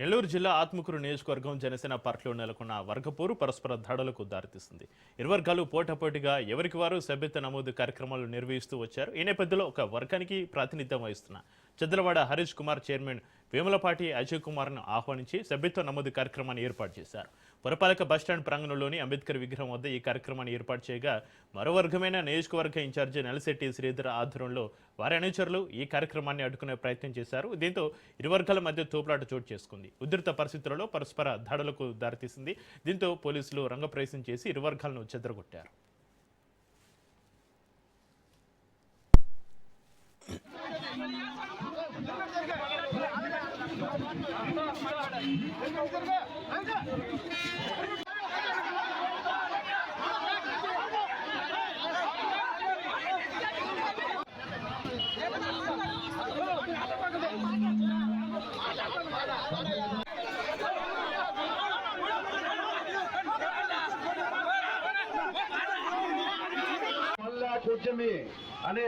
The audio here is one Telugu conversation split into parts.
నెల్లూరు జిల్లా ఆత్మకూరు నియోజకవర్గం జనసేన పార్టీలో నెలకొన్న వర్గపోరు పరస్పర దాడులకు దారితీస్తుంది. ఇరు వర్గాలు పోటాపోటీగా ఎవరికి వారు సభ్యత్వ నమోదు కార్యక్రమాలు నిర్వహిస్తూ వచ్చారు. ఈ నేపథ్యంలో ఒక వర్గానికి ప్రాతినిధ్యం వహిస్తున్న చంద్రవాడ హరీష్ కుమార్ చైర్మన్ వేములపాటి అజయ్ కుమార్ను ఆహ్వానించి సభ్యత్వ నమోదు కార్యక్రమాన్ని ఏర్పాటు చేశారు. పురపాలక బస్టాండ్ ప్రాంగణంలోని అంబేద్కర్ విగ్రహం వద్ద ఈ కార్యక్రమాన్ని ఏర్పాటు చేయగా మరో వర్గమైన నియోజకవర్గ ఇన్ఛార్జి నలిశెట్టి శ్రీధర్ ఆధ్వర్యంలో వారి అనుచరులు ఈ కార్యక్రమాన్ని అడ్డుకునే ప్రయత్నం చేశారు. దీంతో ఇరు వర్గాల మధ్య తోపులాట చోటు చేసుకుంది. ఉధృత పరిస్థితులలో పరస్పర దాడులకు దారితీసింది. దీంతో పోలీసులు రంగప్రవేశం చేసి ఇరు వర్గాలను చెదరగొట్టారు. కూర్చొని అనే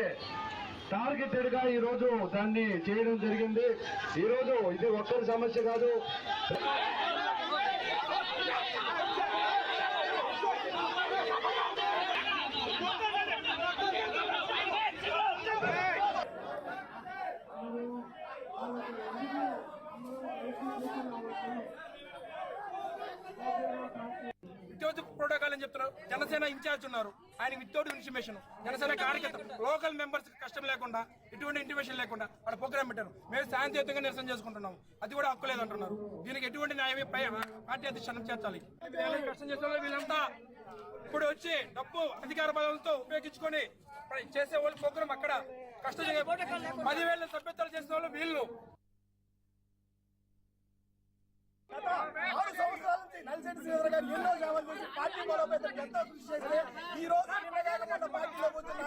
టార్గెటెడ్ గా ఈ రోజు దాన్ని చేయడం జరిగింది. ఈ రోజు ఇది ఒక్కరి సమస్య కాదు. ప్రోటోకాల్ అని చెప్తున్నారు. జనసేన ఇన్ఛార్జ్ ఉన్నారు, ఆయన వితౌట్ ఇన్ఫర్మేషన్ జనసేన కార్యకర్తలు లోకల్ మెంబర్స్ కష్టం లేకుండా ఎటువంటి ఇంటిమేషన్ లేకుండా వాళ్ళ ప్రోగ్రామ్ పెట్టారు. మేము శాంతియుతంగా నిరసన చేసుకుంటున్నాం, అది కూడా హక్కు లేదంటున్నారు. దీనికి ఎటువంటి న్యాయమే పార్టీ అధిష్టానం చేర్చాలి. కష్టం చేసే వీళ్ళంతా ఇప్పుడు వచ్చి డబ్బు అధికార బలంతో ఉపయోగించుకొని చేసే వాళ్ళు ప్రోగ్రామ్ అక్కడ కష్టం 10,000 సభ్యత్వాలు చేసిన వాళ్ళు వీళ్ళు. 6 సంవత్సరాల నుంచి నలిశెట్టి శ్రీధర్ గారు ఎన్నో సేవలు చేసి పార్టీ బలోపేతం ఎంతో కృషి చేస్తే ఈ రోజు నిన్న కాకుండా పార్టీలో కూర్చున్న